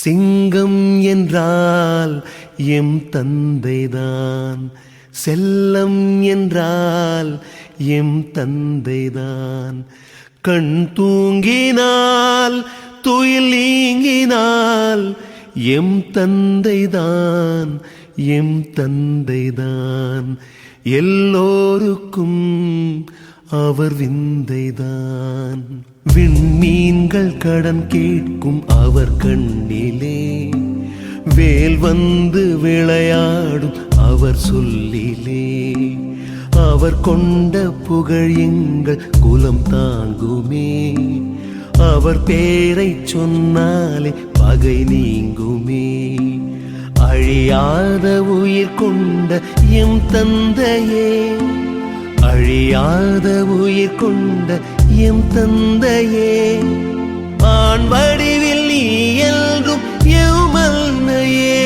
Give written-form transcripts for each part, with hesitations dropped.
சிங்கம் என்றால் எம் தந்தைதான், செல்லம் என்றால் எம் தந்தைதான். கண் தூங்கினால் துயில் நீங்கினால் எம் தந்தைதான், எம் தந்தைதான். எல்லோருக்கும் அவர் விந்தைதான். விண்மீன்கள் கடன் கேட்கும் அவர் கண்ணிலே, வேல் வந்து விளையாடும் அவர் சொல்லிலே. அவர் கொண்ட புகழ் எங்கள் குலம் தாங்குமே, அவர் பேரை சொன்னாலே பகை நீங்குமே. அழியாத உயிர் கொண்ட எம் தந்தையே, அழியாத உயிர் கொண்ட எம் தந்தையே. ஆண் வடிவில் நீ என்றும் எமல்னையே.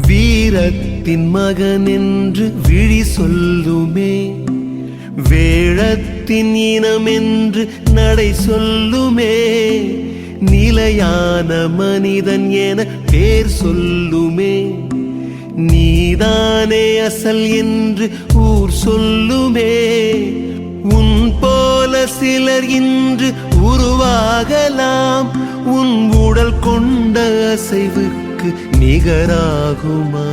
வீரத்தின் மகன் என்று விழி சொல்லுமே, வேழத்தின் இனம் என்று நடை சொல்லுமே. நிலையான மனிதன் என பேர் சொல்லுமே, நீதானே அசல் என்று ஊர் சொல்லுமே. உன் போல சிலர் இன்று உருவாகலாம், உன் உடல் கொண்ட அசைவுக்கு நிகராகுமா?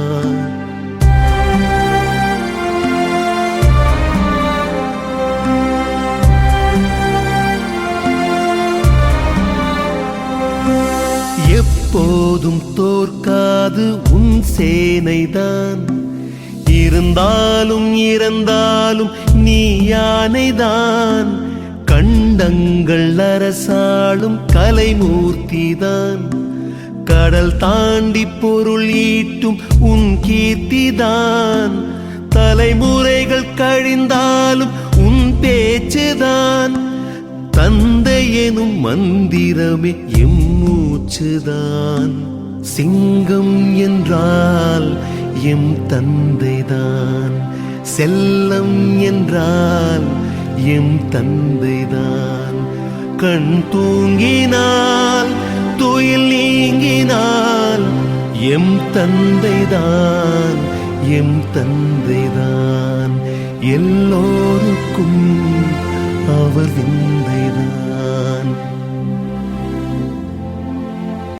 எப்போதும் தோற்காது உன் சேனைதான், இருந்தாலும் இறந்தாலும் நீ யானைதான். கண்டங்கள் அரசாளும் கலைமூர்த்திதான், கடல் தாண்டி பொருள் ஈட்டும் உன் கீர்த்திதான். தலைமுறைகள் கழிந்தாலும் உன் பேச்சுதான், தந்தை எனும் மந்திரமே எம் மூச்சுதான். சிங்கம் என்றால் எம் தந்தைதான், செல்லம் என்றால் எம் தந்தைதான். கண் தூங்கினால் துயில் நீங்கினால் எம் தந்தைதான், எம் தந்தைதான். எல்லோருக்கும்